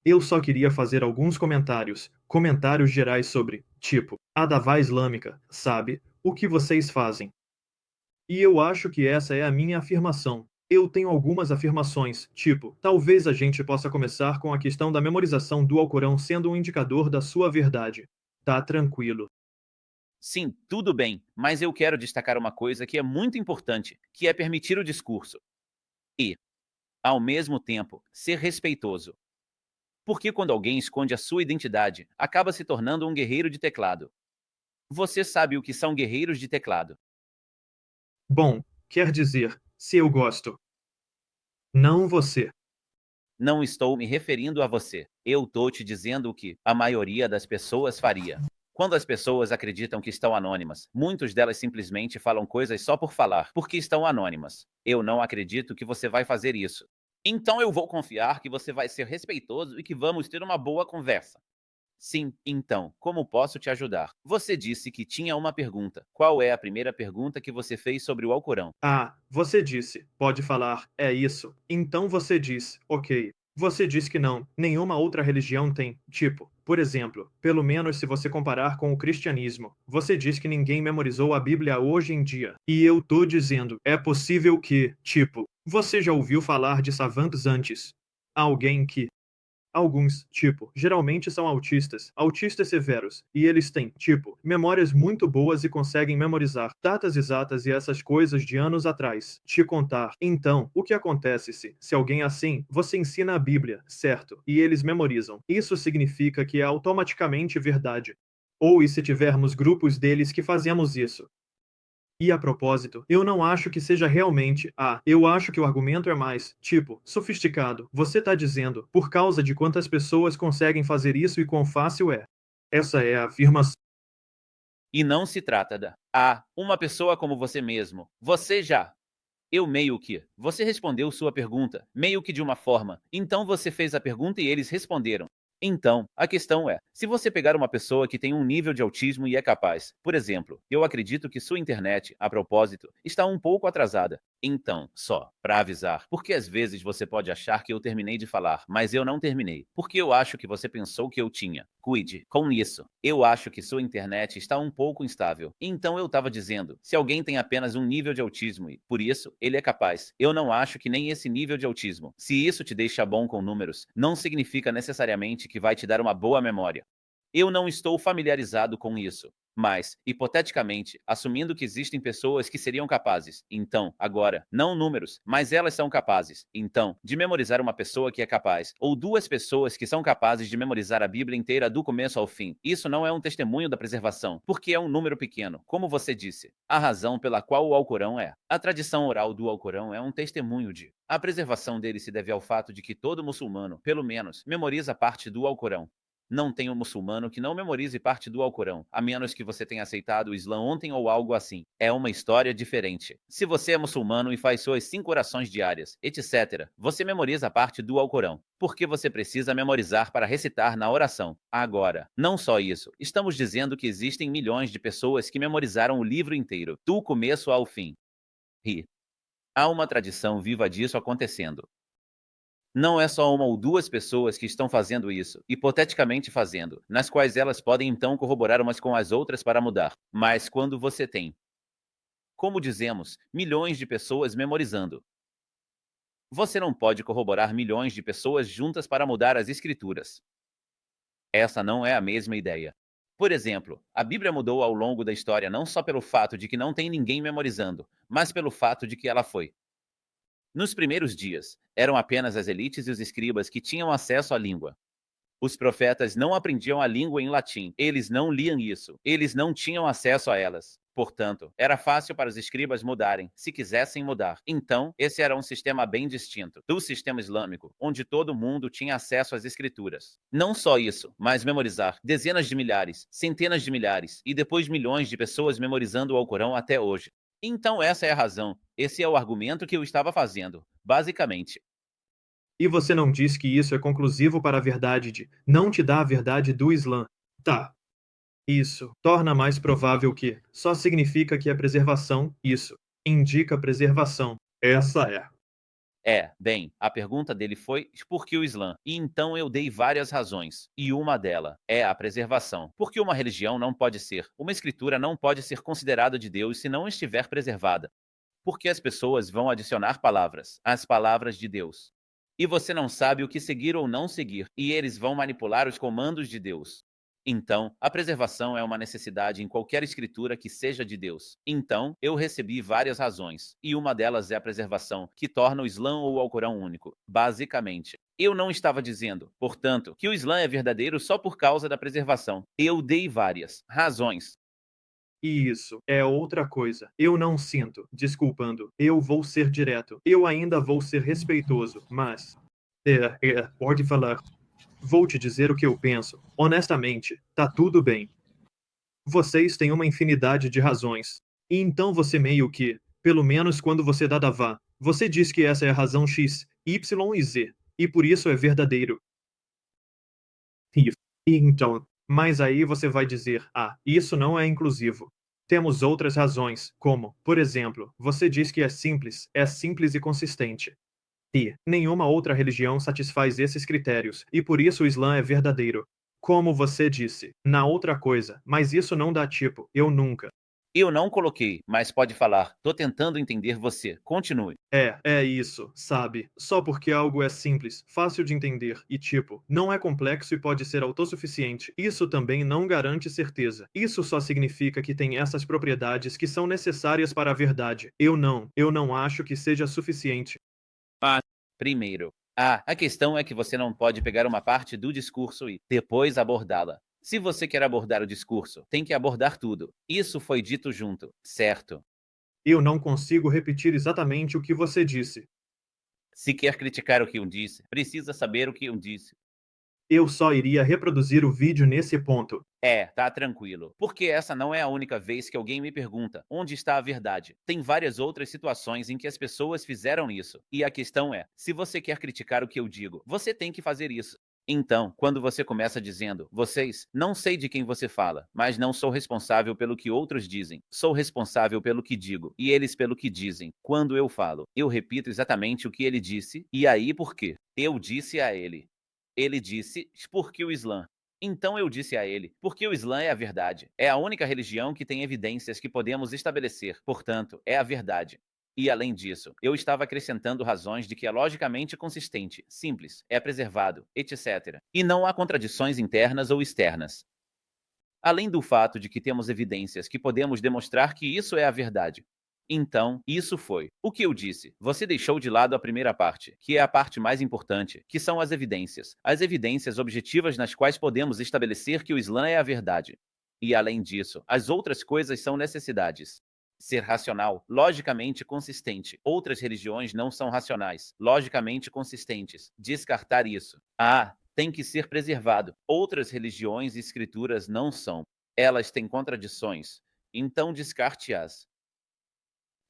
Eu só queria fazer alguns comentários gerais sobre, tipo, a Davá Islâmica, sabe, o que vocês fazem. E eu acho que essa é a minha afirmação. Eu tenho algumas afirmações, tipo, talvez a gente possa começar com a questão da memorização do Alcorão sendo um indicador da sua verdade. Tá tranquilo. Sim, tudo bem, mas eu quero destacar uma coisa que é muito importante, que é permitir o discurso e, ao mesmo tempo, ser respeitoso. Porque quando alguém esconde a sua identidade, acaba se tornando um guerreiro de teclado. Você sabe o que são guerreiros de teclado? Bom, quer dizer, se eu gosto. Não você. Não estou me referindo a você. Eu tô te dizendo o que a maioria das pessoas faria. Quando as pessoas acreditam que estão anônimas, muitas delas simplesmente falam coisas só por falar, porque estão anônimas. Eu não acredito que você vai fazer isso. Então eu vou confiar que você vai ser respeitoso e que vamos ter uma boa conversa. Sim, então, como posso te ajudar? Você disse que tinha uma pergunta. Qual é a primeira pergunta que você fez sobre o Alcorão? Ah, você disse, pode falar, é isso. Então você diz, ok. Você diz que não, nenhuma outra religião tem, tipo, por exemplo, pelo menos se você comparar com o cristianismo, você diz que ninguém memorizou a Bíblia hoje em dia. E eu tô dizendo, é possível que, tipo, você já ouviu falar de savantes antes? Alguém que alguns, tipo, geralmente são autistas severos, e eles têm, tipo, memórias muito boas e conseguem memorizar datas exatas e essas coisas de anos atrás. Te contar. Então, o que acontece se alguém assim, você ensina a Bíblia, certo? E eles memorizam. Isso significa que é automaticamente verdade. Ou e se tivermos grupos deles que fazemos isso? E a propósito, eu não acho que seja realmente. Eu acho que o argumento é mais, tipo, sofisticado. Você tá dizendo, por causa de quantas pessoas conseguem fazer isso e quão fácil é. Essa é a afirmação. E não se trata da uma pessoa como você mesmo. Você já. Eu meio que. Você respondeu sua pergunta, meio que de uma forma. Então você fez a pergunta e eles responderam. Então, a questão é: se você pegar uma pessoa que tem um nível de autismo e é capaz, por exemplo, eu acredito que sua internet, a propósito, está um pouco atrasada. Então, só para avisar, porque às vezes você pode achar que eu terminei de falar, mas eu não terminei, porque eu acho que você pensou que eu tinha. Cuide com isso. Eu acho que sua internet está um pouco instável. Então eu estava dizendo, se alguém tem apenas um nível de autismo e, por isso, ele é capaz. Eu não acho que nem esse nível de autismo. Se isso te deixa bom com números, não significa necessariamente que vai te dar uma boa memória. Eu não estou familiarizado com isso. Mas, hipoteticamente, assumindo que existem pessoas que seriam capazes, então, agora, não números, mas elas são capazes, então, de memorizar uma pessoa que é capaz, ou duas pessoas que são capazes de memorizar a Bíblia inteira do começo ao fim, isso não é um testemunho da preservação, porque é um número pequeno, como você disse. A razão pela qual o Alcorão é. A tradição oral do Alcorão é um testemunho de. A preservação dele se deve ao fato de que todo muçulmano, pelo menos, memoriza parte do Alcorão. Não tem um muçulmano que não memorize parte do Alcorão, a menos que você tenha aceitado o Islã ontem ou algo assim. É uma história diferente. Se você é muçulmano e faz suas 5 orações diárias, etc., você memoriza parte do Alcorão, porque você precisa memorizar para recitar na oração. Agora, não só isso, estamos dizendo que existem milhões de pessoas que memorizaram o livro inteiro, do começo ao fim. E há uma tradição viva disso acontecendo. Não é só uma ou duas pessoas que estão fazendo isso, hipoteticamente fazendo, nas quais elas podem então corroborar umas com as outras para mudar. Mas quando você tem, como dizemos, milhões de pessoas memorizando, você não pode corroborar milhões de pessoas juntas para mudar as escrituras. Essa não é a mesma ideia. Por exemplo, a Bíblia mudou ao longo da história não só pelo fato de que não tem ninguém memorizando, mas pelo fato de que ela foi. Nos primeiros dias, eram apenas as elites e os escribas que tinham acesso à língua. Os profetas não aprendiam a língua em latim, eles não liam isso, eles não tinham acesso a elas. Portanto, era fácil para os escribas mudarem, se quisessem mudar. Então, esse era um sistema bem distinto do sistema islâmico, onde todo mundo tinha acesso às escrituras. Não só isso, mas memorizar dezenas de milhares, centenas de milhares e depois milhões de pessoas memorizando o Alcorão até hoje. Então, essa é a razão. Esse é o argumento que eu estava fazendo, basicamente. E você não diz que isso é conclusivo para a verdade de. Não te dá a verdade do Islã. Tá. Isso torna mais provável que. Só significa que é preservação, isso. Indica preservação. Essa é. Bem, a pergunta dele foi por que o Islã? E então eu dei várias razões, e uma delas é a preservação. Porque uma religião não pode ser, uma escritura não pode ser considerada de Deus se não estiver preservada. Porque as pessoas vão adicionar palavras às palavras de Deus. E você não sabe o que seguir ou não seguir, e eles vão manipular os comandos de Deus. Então, a preservação é uma necessidade em qualquer escritura que seja de Deus. Então, eu recebi várias razões, e uma delas é a preservação, que torna o Islã ou o Alcorão único. Basicamente, eu não estava dizendo, portanto, que o Islã é verdadeiro só por causa da preservação. Eu dei várias razões. E isso é outra coisa. Eu não sinto, desculpando. Eu vou ser direto. Eu ainda vou ser respeitoso, mas. Pode falar. Vou te dizer o que eu penso. Honestamente, tá tudo bem. Vocês têm uma infinidade de razões. E então você meio que, pelo menos quando você dá davá, você diz que essa é a razão X, Y e Z, e por isso é verdadeiro. E, e então, mas aí você vai dizer, isso não é inclusivo. Temos outras razões, como, por exemplo, você diz que é simples e consistente. E nenhuma outra religião satisfaz esses critérios, e por isso o Islã é verdadeiro. Como você disse, na outra coisa, mas isso não dá tipo, eu nunca. Eu não coloquei, mas pode falar. Tô tentando entender você. Continue. É isso, sabe? Só porque algo é simples, fácil de entender e, tipo, não é complexo e pode ser autossuficiente, isso também não garante certeza. Isso só significa que tem essas propriedades que são necessárias para a verdade. Eu não acho que seja suficiente. Primeiro, a questão é que você não pode pegar uma parte do discurso e depois abordá-la. Se você quer abordar o discurso, tem que abordar tudo. Isso foi dito junto, certo? Eu não consigo repetir exatamente o que você disse. Se quer criticar o que eu disse, precisa saber o que eu disse. Eu só iria reproduzir o vídeo nesse ponto. Tá tranquilo. Porque essa não é a única vez que alguém me pergunta onde está a verdade. Tem várias outras situações em que as pessoas fizeram isso. E a questão é: se você quer criticar o que eu digo, você tem que fazer isso. Então, quando você começa dizendo, vocês, não sei de quem você fala, mas não sou responsável pelo que outros dizem. Sou responsável pelo que digo, e eles pelo que dizem. Quando eu falo, eu repito exatamente o que ele disse, e aí por quê? Eu disse a ele. Ele disse, porque o Islã. Então eu disse a ele, porque o Islã é a verdade. É a única religião que tem evidências que podemos estabelecer, portanto, é a verdade. E além disso, eu estava acrescentando razões de que é logicamente consistente, simples, é preservado, etc. E não há contradições internas ou externas. Além do fato de que temos evidências que podemos demonstrar que isso é a verdade. Então, isso foi o que eu disse. Você deixou de lado a primeira parte, que é a parte mais importante, que são as evidências. As evidências objetivas nas quais podemos estabelecer que o Islã é a verdade. E além disso, as outras coisas são necessidades. Ser racional, logicamente consistente. Outras religiões não são racionais, logicamente consistentes. Descartar isso. Tem que ser preservado. Outras religiões e escrituras não são. Elas têm contradições. Então descarte-as.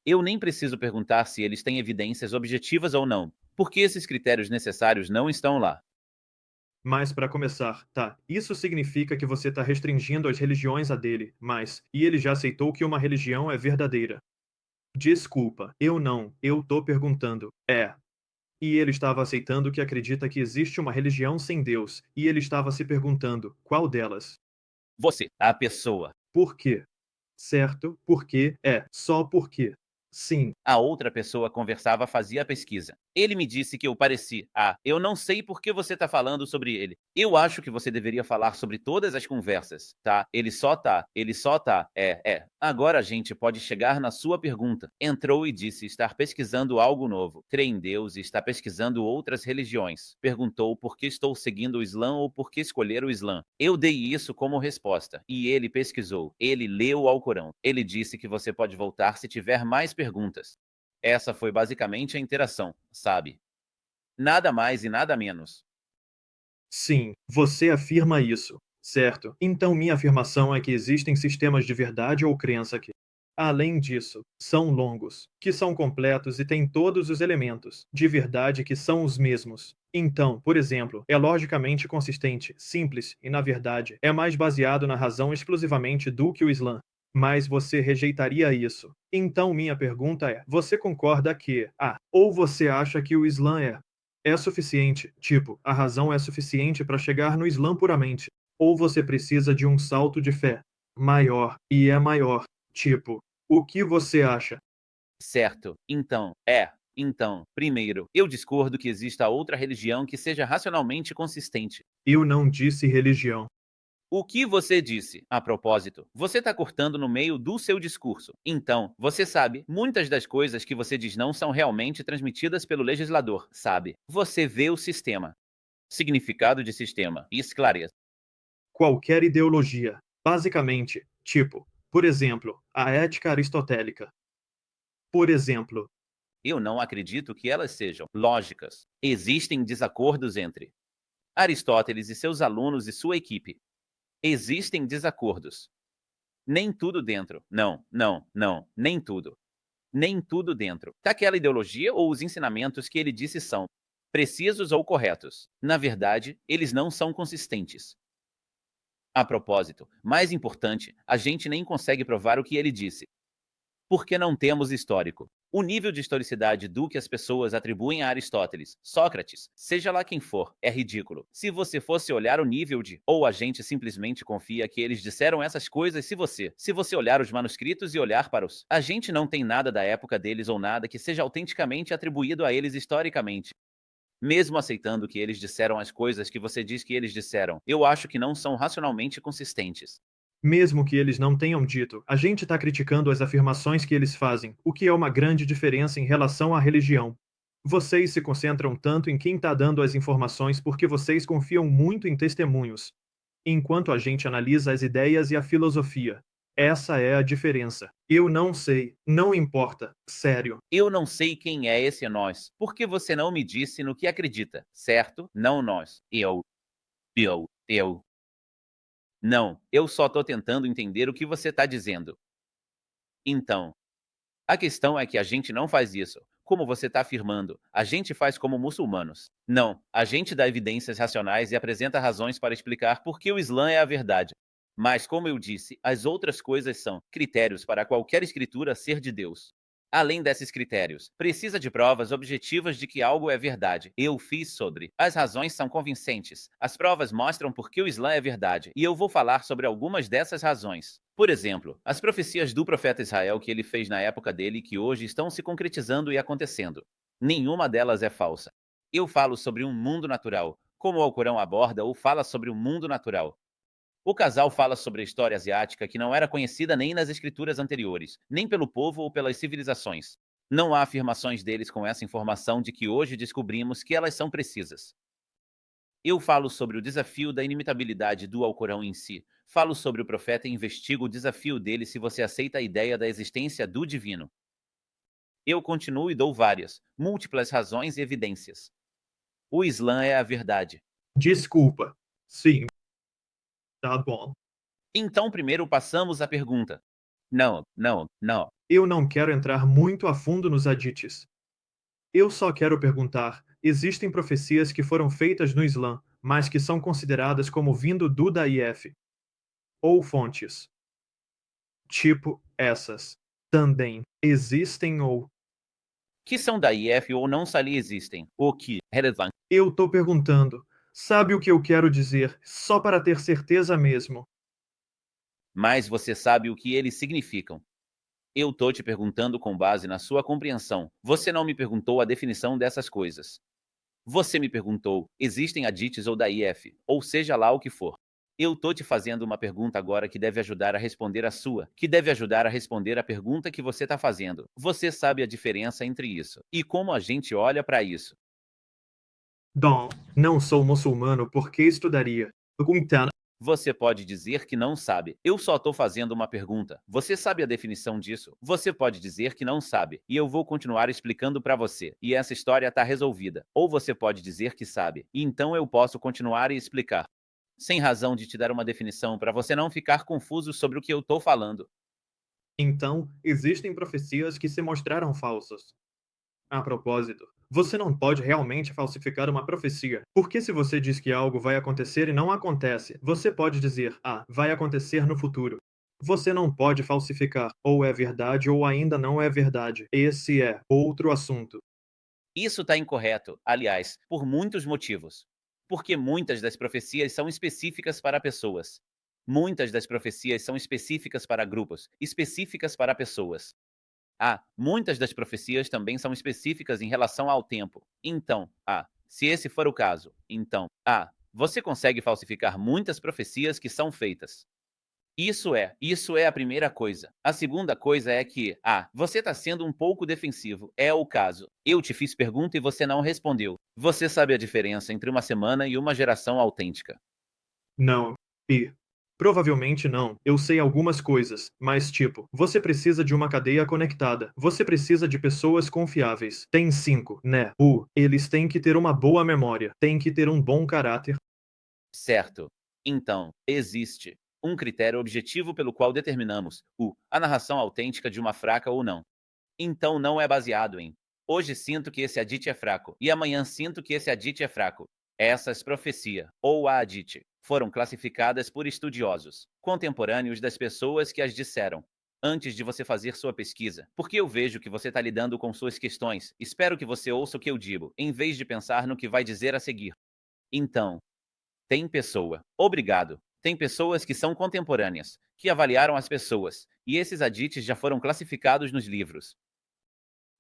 Eu nem preciso perguntar se eles têm evidências objetivas ou não, porque esses critérios necessários não estão lá. Mas para começar, isso significa que você está restringindo as religiões a dele, e ele já aceitou que uma religião é verdadeira. Desculpa, eu tô perguntando. E ele estava aceitando que acredita que existe uma religião sem Deus, e ele estava se perguntando, qual delas? Você, a pessoa. Por quê? Certo? Porque só porque. Sim, A outra pessoa conversava, fazia a pesquisa. Ele me disse que eu pareci. Eu não sei por que você tá falando sobre ele. Eu acho que você deveria falar sobre todas as conversas, tá? Ele só tá. Agora a gente pode chegar na sua pergunta. Entrou e disse estar pesquisando algo novo. Crê em Deus e está pesquisando outras religiões. Perguntou por que estou seguindo o Islã ou por que escolher o Islã. Eu dei isso como resposta. E ele pesquisou. Ele leu o Alcorão. Ele disse que você pode voltar se tiver mais perguntas. Essa foi basicamente a interação, sabe? Nada mais e nada menos. sim, você afirma isso, certo? Então minha afirmação é que existem sistemas de verdade ou crença que, além disso, são longos, que são completos e têm todos os elementos de verdade que são os mesmos. Então, por exemplo, é logicamente consistente, simples e, na verdade, é mais baseado na razão exclusivamente do que o Islã. Mas você rejeitaria isso. Então minha pergunta é, você concorda que, ou você acha que o Islã é suficiente, tipo, a razão é suficiente para chegar no Islã puramente, ou você precisa de um salto de fé maior, e é maior, tipo, o que você acha? Certo. Então, primeiro, eu discordo que exista outra religião que seja racionalmente consistente. Eu não disse religião. O que você disse? A propósito, você está cortando no meio do seu discurso. Então, você sabe, muitas das coisas que você diz não são realmente transmitidas pelo legislador, sabe? Você vê o sistema. Significado de sistema. Esclareça. Qualquer ideologia, basicamente, tipo, por exemplo, a ética aristotélica. Por exemplo, Eu não acredito que elas sejam lógicas. Existem desacordos entre Aristóteles e seus alunos e sua equipe. Existem desacordos. Nem tudo dentro. Não. Nem tudo. Nem tudo dentro daquela ideologia ou os ensinamentos que ele disse são precisos ou corretos. Na verdade, eles não são consistentes. A propósito, mais importante, a gente nem consegue provar o que ele disse, porque não temos histórico. O nível de historicidade do que as pessoas atribuem a Aristóteles, Sócrates, seja lá quem for, é ridículo. Se você fosse olhar o nível de, ou a gente simplesmente confia que eles disseram essas coisas se você olhar os manuscritos e olhar para os, a gente não tem nada da época deles ou nada que seja autenticamente atribuído a eles historicamente. Mesmo aceitando que eles disseram as coisas que você diz que eles disseram, eu acho que não são racionalmente consistentes. mesmo que eles não tenham dito, a gente está criticando as afirmações que eles fazem, o que é uma grande diferença em relação à religião. Vocês se concentram tanto em quem está dando as informações porque vocês confiam muito em testemunhos, enquanto a gente analisa as ideias e a filosofia. Essa é a diferença. Eu não sei, não importa, sério. Eu não sei quem é esse nós, porque você não me disse no que acredita, certo? Não nós. Eu. Não, eu só tô tentando entender o que você tá dizendo. Então, a questão é que a gente não faz isso. Como você está afirmando, a gente faz como muçulmanos. Não, a gente dá evidências racionais e apresenta razões para explicar por que o Islã é a verdade. Mas, como eu disse, as outras coisas são critérios para qualquer escritura ser de Deus. Além desses critérios, precisa de provas objetivas de que algo é verdade. Eu fiz sobre. As razões são convincentes. As provas mostram por que o Islã é verdade, e eu vou falar sobre algumas dessas razões. Por exemplo, as profecias do profeta Israel que ele fez na época dele e que hoje estão se concretizando e acontecendo. Nenhuma delas é falsa. Eu falo sobre um mundo natural, como o Alcorão aborda ou fala sobre o mundo natural. O casal fala sobre a história asiática que não era conhecida nem nas escrituras anteriores, nem pelo povo ou pelas civilizações. Não há afirmações deles com essa informação de que hoje descobrimos que elas são precisas. Eu falo sobre o desafio da inimitabilidade do Alcorão em si. Falo sobre o profeta e investigo o desafio dele se você aceita a ideia da existência do divino. Eu continuo e dou várias, múltiplas razões e evidências. O Islã é a verdade. Desculpa. Sim, tá bom. Então primeiro passamos à pergunta. Não. Eu não quero entrar muito a fundo nos hadiths. Eu só quero perguntar: existem profecias que foram feitas no Islã, mas que são consideradas como vindo do Daif? Ou fontes? Tipo essas. Também existem ou. Que são da IF ou não sali existem. O que? Relevante. Eu tô perguntando. Sabe o que eu quero dizer? Só para ter certeza mesmo. Mas você sabe o que eles significam. Eu tô te perguntando com base na sua compreensão. Você não me perguntou a definição dessas coisas. Você me perguntou, existem hadiths ou da IF, ou seja lá o que for. Eu tô te fazendo uma pergunta agora que deve ajudar a responder a sua, que deve ajudar a responder a pergunta que você tá fazendo. Você sabe a diferença entre isso e como a gente olha para isso. Dom, não sou muçulmano, por que estudaria? Então, Você pode dizer que não sabe. Eu só tô fazendo uma pergunta. Você sabe a definição disso? Você pode dizer que não sabe, e eu vou continuar explicando para você, e essa história tá resolvida. Ou você pode dizer que sabe, e então eu posso continuar e explicar. Sem razão de te dar uma definição para você não ficar confuso sobre o que eu tô falando. então, existem profecias que se mostraram falsas. A propósito, você não pode realmente falsificar uma profecia, porque se você diz que algo vai acontecer e não acontece, você pode dizer, vai acontecer no futuro. Você não pode falsificar, ou é verdade ou ainda não é verdade. Esse é outro assunto. Isso está incorreto, aliás, por muitos motivos. Porque muitas das profecias são específicas para pessoas. Muitas das profecias são específicas para grupos, específicas para pessoas. Muitas das profecias também são específicas em relação ao tempo. Então, se esse for o caso, então, você consegue falsificar muitas profecias que são feitas. Isso é a primeira coisa. A segunda coisa é que, você está sendo um pouco defensivo. É o caso. Eu te fiz pergunta e você não respondeu. Você sabe a diferença entre uma semana e uma geração autêntica? Não. E provavelmente não. Eu sei algumas coisas, mas tipo, você precisa de uma cadeia conectada. Você precisa de pessoas confiáveis. Tem 5, né? Eles têm que ter uma boa memória, têm que ter um bom caráter. Certo. Então, existe um critério objetivo pelo qual determinamos a narração autêntica de uma fraca ou não. Então não é baseado em hoje sinto que esse Adit é fraco e amanhã sinto que esse Adit é fraco. Essas profecia ou a Adit foram classificadas por estudiosos contemporâneos das pessoas que as disseram. Antes de você fazer sua pesquisa, porque eu vejo que você está lidando com suas questões, espero que você ouça o que eu digo, em vez de pensar no que vai dizer a seguir. Então, obrigado. Tem pessoas que são contemporâneas, que avaliaram as pessoas, e esses adits já foram classificados nos livros.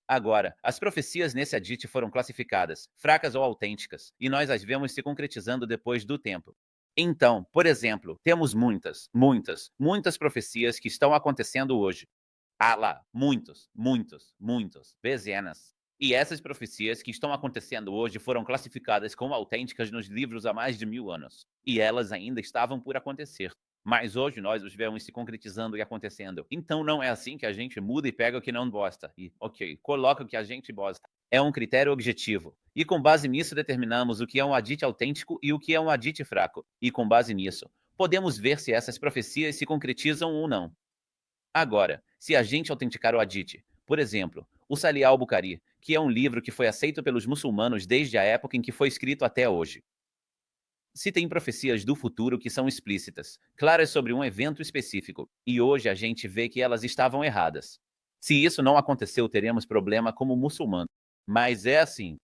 Agora, as profecias nesse adit foram classificadas, fracas ou autênticas, e nós as vemos se concretizando depois do tempo. Então, por exemplo, temos muitas profecias que estão acontecendo hoje. Lá, muitos, dezenas. E essas profecias que estão acontecendo hoje foram classificadas como autênticas nos livros há mais de 1000 anos. E elas ainda estavam por acontecer. Mas hoje nós os vemos se concretizando e acontecendo. Então não é assim que a gente muda e pega o que não gosta. E, coloca o que a gente gosta. É um critério objetivo. E com base nisso determinamos o que é um adit autêntico e o que é um adit fraco. E com base nisso, podemos ver se essas profecias se concretizam ou não. Agora, se a gente autenticar o Hadith, por exemplo, o Salih al-Bukhari, que é um livro que foi aceito pelos muçulmanos desde a época em que foi escrito até hoje. Se tem profecias do futuro que são explícitas, claras sobre um evento específico, e hoje a gente vê que elas estavam erradas. Se isso não aconteceu, teremos problema como muçulmano. Mas é assim.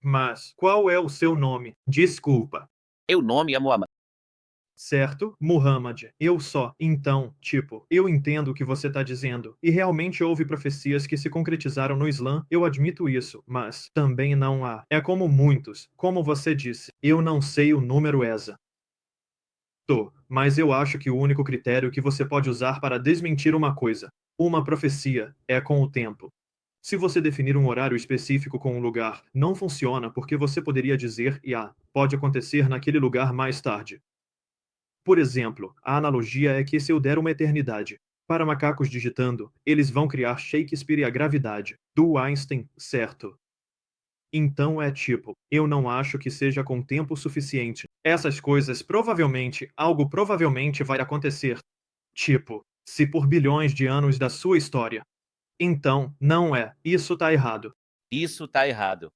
Mas qual é o seu nome? Desculpa. Meu nome é Muhammad. Certo, Muhammad. Então, tipo, eu entendo o que você tá dizendo. E realmente houve profecias que se concretizaram no Islã, eu admito isso, mas também não há. É como muitos, como você disse, eu não sei o número ESA. Mas eu acho que o único critério que você pode usar para desmentir uma profecia, é com o tempo. Se você definir um horário específico com um lugar, não funciona porque você poderia dizer pode acontecer naquele lugar mais tarde. Por exemplo, a analogia é que se eu der uma eternidade para macacos digitando, eles vão criar Shakespeare e a gravidade, do Einstein, certo? Então é tipo, eu não acho que seja com tempo suficiente. Essas coisas algo provavelmente vai acontecer. Tipo, se por bilhões de anos da sua história. Então, não é, isso tá errado. Isso está errado.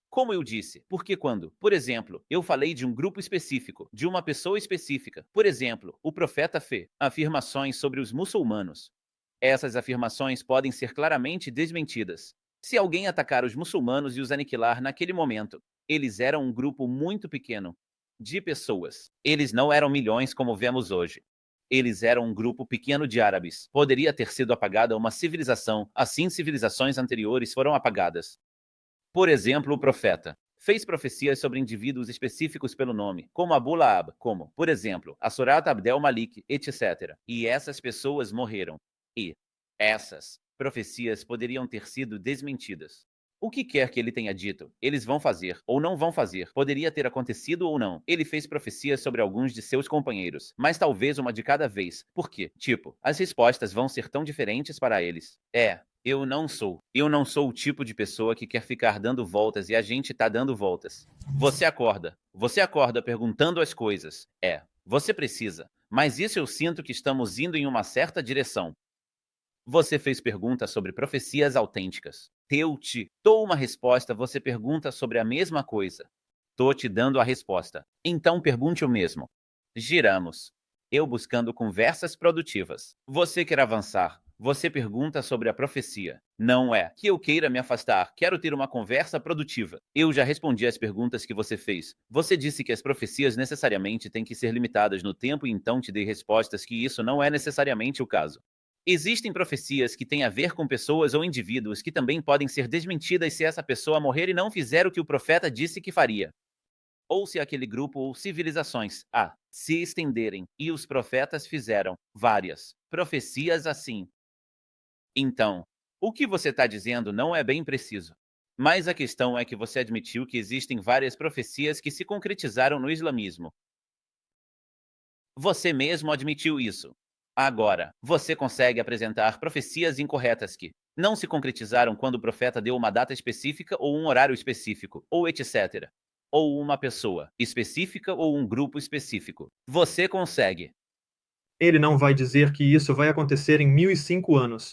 Como eu disse, porque quando, por exemplo, eu falei de um grupo específico, de uma pessoa específica, por exemplo, o profeta Fê, afirmações sobre os muçulmanos. Essas afirmações podem ser claramente desmentidas. Se alguém atacar os muçulmanos e os aniquilar naquele momento, eles eram um grupo muito pequeno de pessoas. Eles não eram milhões como vemos hoje. Eles eram um grupo pequeno de árabes. Poderia ter sido apagada uma civilização, assim civilizações anteriores foram apagadas. Por exemplo, o profeta fez profecias sobre indivíduos específicos pelo nome, como Abu Lahab, como, por exemplo, Asurat Abdel Malik, etc. E essas pessoas morreram. E essas profecias poderiam ter sido desmentidas. O que quer que ele tenha dito, eles vão fazer ou não vão fazer, poderia ter acontecido ou não. Ele fez profecias sobre alguns de seus companheiros, mas talvez uma de cada vez. Por quê? Tipo, as respostas vão ser tão diferentes para eles. Eu não sou. Eu não sou o tipo de pessoa que quer ficar dando voltas e a gente tá dando voltas. Você acorda. Você acorda perguntando as coisas. Você precisa. Mas isso eu sinto que estamos indo em uma certa direção. Você fez perguntas sobre profecias autênticas. Eu te dou uma resposta, você pergunta sobre a mesma coisa. Tô te dando a resposta. Então pergunte o mesmo. Giramos. Eu buscando conversas produtivas. Você quer avançar. Você pergunta sobre a profecia. Não é que eu queira me afastar, quero ter uma conversa produtiva. Eu já respondi às perguntas que você fez. Você disse que as profecias necessariamente têm que ser limitadas no tempo e então te dei respostas que isso não é necessariamente o caso. Existem profecias que têm a ver com pessoas ou indivíduos que também podem ser desmentidas se essa pessoa morrer e não fizer o que o profeta disse que faria. Ou se aquele grupo ou civilizações se estenderem, e os profetas fizeram várias profecias assim. Então, o que você está dizendo não é bem preciso. Mas a questão é que você admitiu que existem várias profecias que se concretizaram no islamismo. Você mesmo admitiu isso. Agora, você consegue apresentar profecias incorretas que não se concretizaram quando o profeta deu uma data específica ou um horário específico, ou etc. Ou uma pessoa específica ou um grupo específico. Você consegue. Ele não vai dizer que isso vai acontecer em 1005 anos.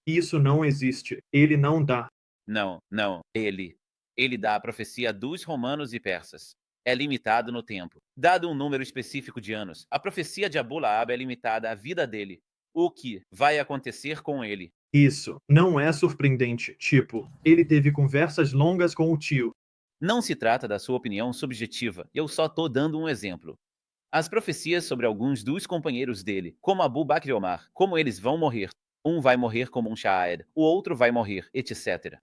Isso não existe. Ele não dá. Não, não, ele dá a profecia dos romanos e persas. É limitado no tempo. Dado um número específico de anos, a profecia de Abu Lahab é limitada à vida dele. O que vai acontecer com ele? Isso não é surpreendente. Tipo, ele teve conversas longas com o tio. Não se trata da sua opinião subjetiva, eu só tô dando um exemplo. As profecias sobre alguns dos companheiros dele, como Abu Bakr e Omar, como eles vão morrer. Um vai morrer como um Sha'ad, o outro vai morrer, etc.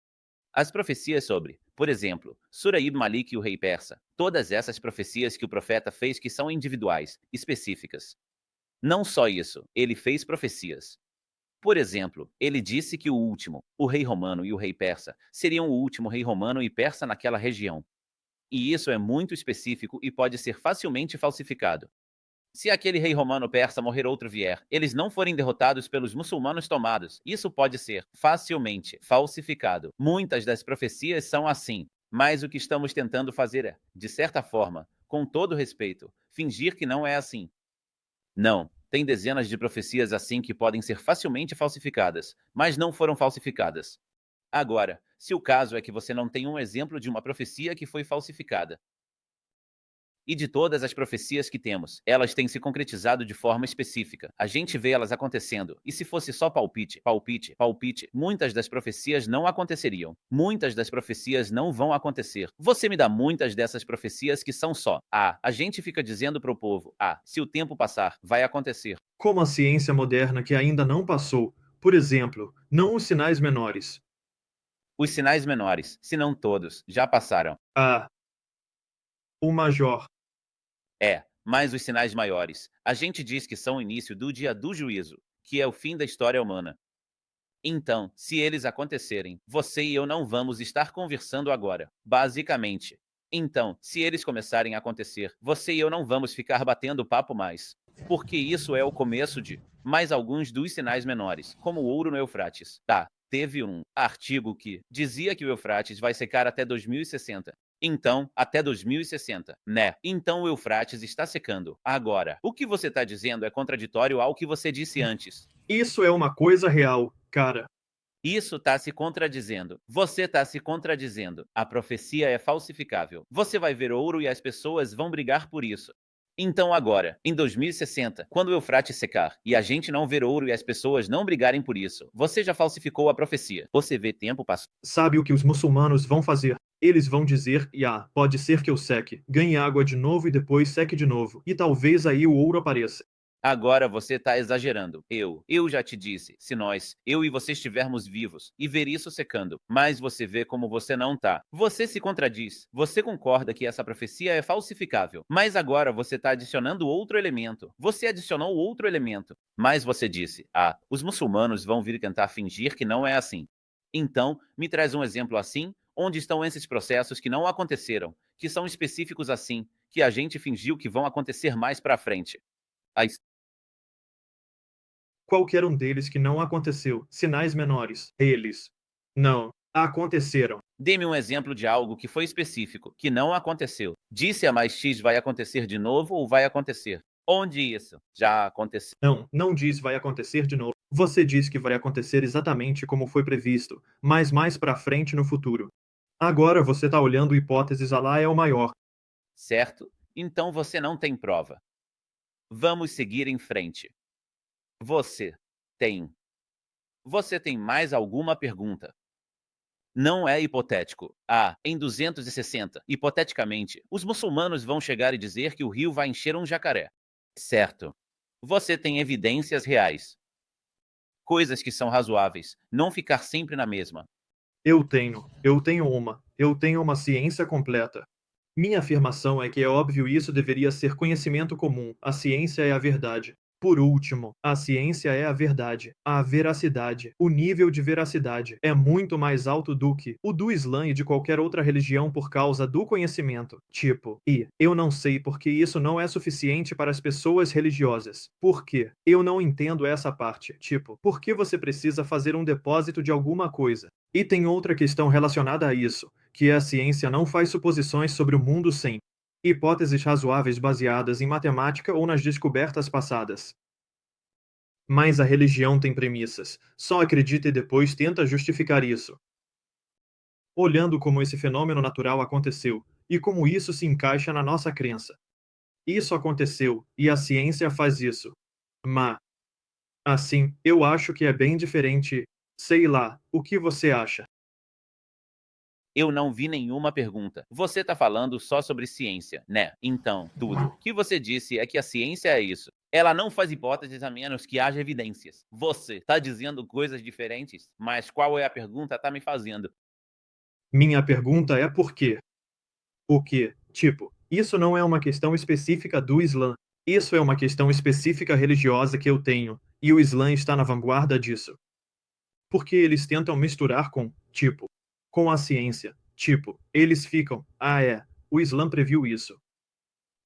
As profecias sobre, por exemplo, Suraib Malik e o rei persa, todas essas profecias que o profeta fez que são individuais, específicas. Não só isso, ele fez profecias. Por exemplo, ele disse que o último, o rei romano e o rei persa, seriam o último rei romano e persa naquela região. E isso é muito específico e pode ser facilmente falsificado. Se aquele rei romano persa morrer outro vier, eles não forem derrotados pelos muçulmanos tomados, isso pode ser facilmente falsificado. Muitas das profecias são assim, mas o que estamos tentando fazer é, de certa forma, com todo respeito, fingir que não é assim. Não, tem dezenas de profecias assim que podem ser facilmente falsificadas, mas não foram falsificadas. Agora, se o caso é que você não tem um exemplo de uma profecia que foi falsificada, e de todas as profecias que temos, elas têm se concretizado de forma específica. A gente vê elas acontecendo. E se fosse só palpite, palpite, palpite, muitas das profecias não aconteceriam. Muitas das profecias não vão acontecer. Você me dá muitas dessas profecias que são só. A gente fica dizendo para o povo, se o tempo passar, vai acontecer. Como a ciência moderna que ainda não passou. Por exemplo, não os sinais menores. Os sinais menores, se não todos, já passaram. O major. Mas os sinais maiores, a gente diz que são o início do dia do juízo, que é o fim da história humana. Então, se eles acontecerem, você e eu não vamos estar conversando agora, basicamente. Então, se eles começarem a acontecer, você e eu não vamos ficar batendo papo mais. Porque isso é o começo de mais alguns dos sinais menores, como o ouro no Eufrates. Teve um artigo que dizia que o Eufrates vai secar até 2060. Então, até 2060, né? Então o Eufrates está secando. Agora, o que você está dizendo é contraditório ao que você disse antes. Isso é uma coisa real, cara. Isso está se contradizendo. Você está se contradizendo. A profecia é falsificável. Você vai ver ouro e as pessoas vão brigar por isso. Então agora, em 2060, quando o Eufrates secar e a gente não ver ouro e as pessoas não brigarem por isso, você já falsificou a profecia. Você vê tempo passando. Sabe o que os muçulmanos vão fazer? Eles vão dizer, pode ser que eu seque, ganhe água de novo e depois seque de novo, e talvez aí o ouro apareça. Agora você está exagerando. Eu já te disse, se eu e você estivermos vivos e ver isso secando, mas você vê como você não tá. Você se contradiz. Você concorda que essa profecia é falsificável, mas agora você está adicionando outro elemento. Você adicionou outro elemento, mas você disse, os muçulmanos vão vir tentar fingir que não é assim. Então, me traz um exemplo assim, onde estão esses processos que não aconteceram, que são específicos assim, que a gente fingiu que vão acontecer mais para frente. Qualquer um deles que não aconteceu. Sinais menores. Eles não aconteceram. Dê-me um exemplo de algo que foi específico, que não aconteceu. Disse a mais X vai acontecer de novo ou vai acontecer? Onde isso já aconteceu? Não diz vai acontecer de novo. Você diz que vai acontecer exatamente como foi previsto, mas mais pra frente no futuro. Agora você tá olhando hipóteses, Alá é o maior. Certo? Então você não tem prova. Vamos seguir em frente. Você tem. Você tem mais alguma pergunta? Não é hipotético. Em 260, hipoteticamente, os muçulmanos vão chegar e dizer que o rio vai encher um jacaré. Certo. Você tem evidências reais. Coisas que são razoáveis. Não ficar sempre na mesma. Eu tenho uma ciência completa. Minha afirmação é que é óbvio isso deveria ser conhecimento comum. A ciência é a verdade. Por último, a ciência é a verdade. A veracidade, o nível de veracidade, é muito mais alto do que o do Islã e de qualquer outra religião por causa do conhecimento. Tipo, e eu não sei porque isso não é suficiente para as pessoas religiosas. Por quê? Eu não entendo essa parte. Tipo, por que você precisa fazer um depósito de alguma coisa? E tem outra questão relacionada a isso, que a ciência não faz suposições sobre o mundo sem hipóteses razoáveis baseadas em matemática ou nas descobertas passadas. Mas a religião tem premissas. Só acredita e depois tenta justificar isso. Olhando como esse fenômeno natural aconteceu e como isso se encaixa na nossa crença. Isso aconteceu e a ciência faz isso. Mas, assim, eu acho que é bem diferente. Sei lá, o que você acha? Eu não vi nenhuma pergunta. Você tá falando só sobre ciência, né? Então, tudo. O que você disse é que a ciência é isso. Ela não faz hipóteses a menos que haja evidências. Você tá dizendo coisas diferentes, mas qual é a pergunta tá me fazendo? Minha pergunta é por quê? O que, tipo, isso não é uma questão específica do Islã. Isso é uma questão específica religiosa que eu tenho, e o Islã está na vanguarda disso. Porque eles tentam misturar com, tipo, com a ciência. Tipo, eles ficam, o Islã previu isso.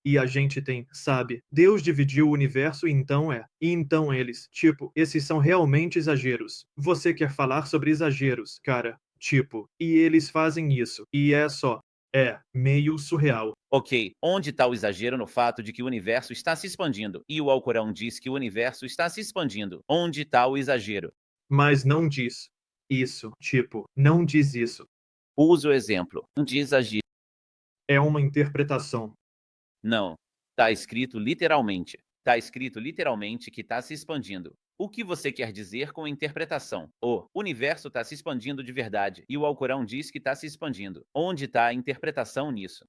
E a gente tem, sabe, Deus dividiu o universo e então é. E então eles, tipo, esses são realmente exageros. Você quer falar sobre exageros, cara? Tipo, e eles fazem isso. E é só. É, meio surreal. Ok, onde está o exagero no fato de que o universo está se expandindo? E o Alcorão diz que o universo está se expandindo. Onde está o exagero? Mas não diz isso. Tipo, não diz isso. Usa o exemplo. De exagero. É uma interpretação. Não. Está escrito literalmente. Está escrito literalmente que está se expandindo. O que você quer dizer com interpretação? O universo está se expandindo de verdade e o Alcorão diz que está se expandindo. Onde está a interpretação nisso?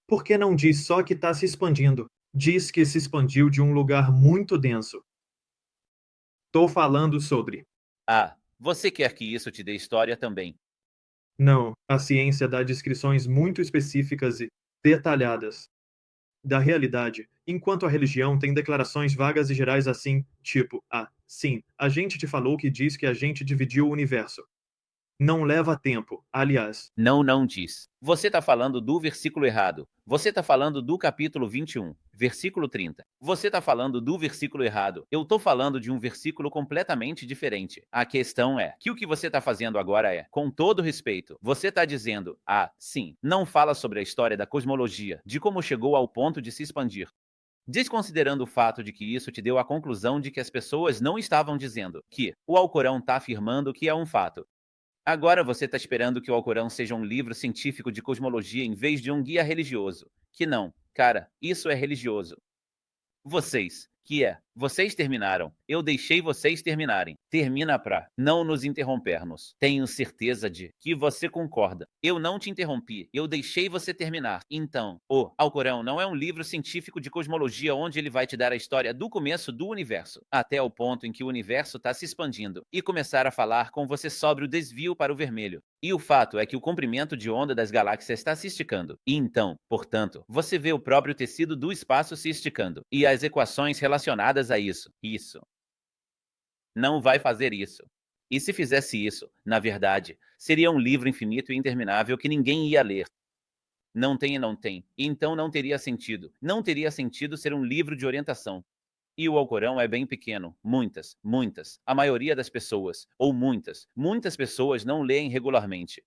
Por que não diz só que está se expandindo? Diz que se expandiu de um lugar muito denso. Tô falando sobre. Você quer que isso te dê história também. Não, a ciência dá descrições muito específicas e detalhadas da realidade, enquanto a religião tem declarações vagas e gerais assim, tipo, sim, a gente te falou que diz que a gente dividiu o universo. Não leva tempo, aliás. Não, não diz. Você está falando do versículo errado. Você está falando do capítulo 21, versículo 30. Você está falando do versículo errado. Eu estou falando de um versículo completamente diferente. A questão é que o que você está fazendo agora é, com todo respeito, você está dizendo, sim, não fala sobre a história da cosmologia, de como chegou ao ponto de se expandir. Desconsiderando o fato de que isso te deu a conclusão de que as pessoas não estavam dizendo que o Alcorão está afirmando que é um fato. Agora você está esperando que o Alcorão seja um livro científico de cosmologia em vez de um guia religioso. Que não, cara, isso é religioso. Vocês terminaram. Eu deixei vocês terminarem. Termina pra não nos interrompermos. Tenho certeza de que você concorda. Eu não te interrompi. Eu deixei você terminar. Então, o Alcorão não é um livro científico de cosmologia onde ele vai te dar a história do começo do universo, até o ponto em que o universo está se expandindo, e começar a falar com você sobre o desvio para o vermelho. E o fato é que o comprimento de onda das galáxias está se esticando. E então, portanto, você vê o próprio tecido do espaço se esticando. E as equações relacionadas a isso. Isso. Não vai fazer isso. E se fizesse isso, na verdade, seria um livro infinito e interminável que ninguém ia ler. Não tem e não tem. Então não teria sentido. Não teria sentido ser um livro de orientação. E o Alcorão é bem pequeno. Muitas. A maioria das pessoas, ou muitas pessoas não leem regularmente.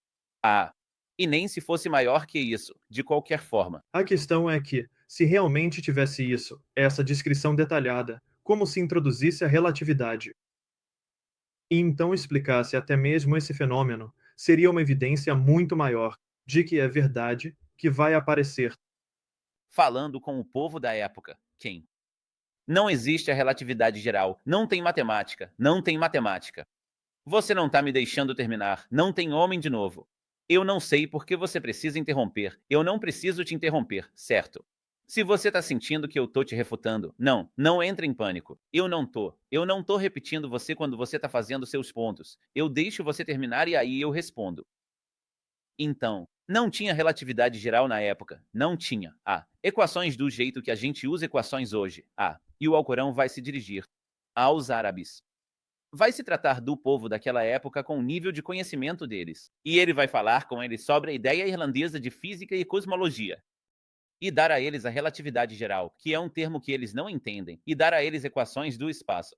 E nem se fosse maior que isso, de qualquer forma. A questão é que, se realmente tivesse isso, essa descrição detalhada, como se introduzisse a relatividade, e então explicasse até mesmo esse fenômeno, seria uma evidência muito maior de que é verdade que vai aparecer. Falando com o povo da época, Quem? Não existe a relatividade geral. Não tem matemática. Não tem matemática. Você não tá me deixando terminar. Não tem homem de novo. Eu não sei por que você precisa interromper. Eu não preciso te interromper, certo? Se você tá sentindo que eu tô te refutando, não entre em pânico. Eu não tô. Eu não tô repetindo você quando você tá fazendo seus pontos. Eu deixo você terminar e aí eu respondo. Então, não tinha relatividade geral na época. Não tinha. Equações do jeito que a gente usa equações hoje. E o Alcorão vai se dirigir aos árabes. Vai se tratar do povo daquela época com o nível de conhecimento deles. E ele vai falar com eles sobre a ideia irlandesa de física e cosmologia. E dar a eles a relatividade geral, que é um termo que eles não entendem, e dar a eles equações do espaço.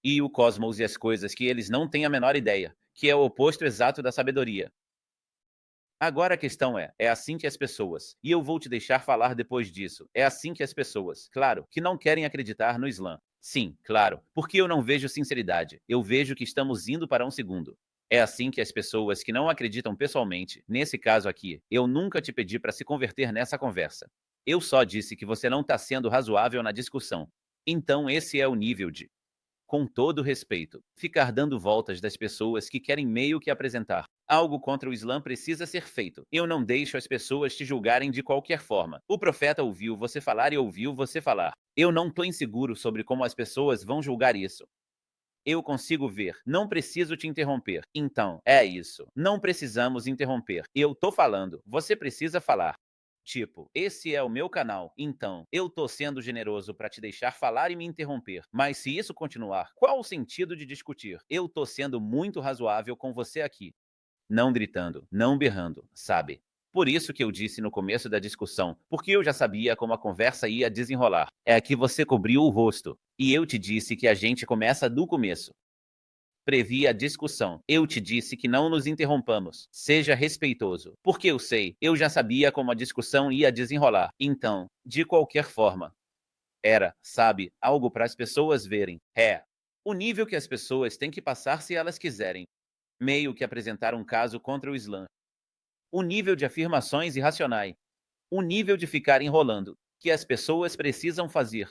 E o cosmos e as coisas que eles não têm a menor ideia, que é o oposto exato da sabedoria. Agora a questão é assim que as pessoas, e eu vou te deixar falar depois disso, é assim que as pessoas, claro, que não querem acreditar no Islã. Sim, claro, porque eu não vejo sinceridade, eu vejo que estamos indo para um segundo. É assim que as pessoas que não acreditam pessoalmente, nesse caso aqui, eu nunca te pedi para se converter nessa conversa. Eu só disse que você não está sendo razoável na discussão. Então esse é o nível de, com todo respeito, ficar dando voltas das pessoas que querem meio que apresentar algo contra o Islã precisa ser feito. Eu não deixo as pessoas te julgarem de qualquer forma. O profeta ouviu você falar e ouviu você falar. Eu não tô inseguro sobre como as pessoas vão julgar isso. Eu consigo ver. Não preciso te interromper. Então, é isso. Não precisamos interromper. Eu tô falando. Você precisa falar. Tipo, esse é o meu canal, então eu tô sendo generoso para te deixar falar e me interromper. Mas se isso continuar, qual o sentido de discutir? Eu tô sendo muito razoável com você aqui. Não gritando, não berrando, sabe? Por isso que eu disse no começo da discussão, porque eu já sabia como a conversa ia desenrolar. É que você cobriu o rosto. E eu te disse que a gente começa do começo. Previ a discussão. Eu te disse que não nos interrompamos. Seja respeitoso. Porque eu sei, eu já sabia como a discussão ia desenrolar. Então, de qualquer forma, era, sabe, algo para as pessoas verem. É. O nível que as pessoas têm que passar se elas quiserem. Meio que apresentar um caso contra o Islã. O nível de afirmações irracionais. O nível de ficar enrolando. Que as pessoas precisam fazer.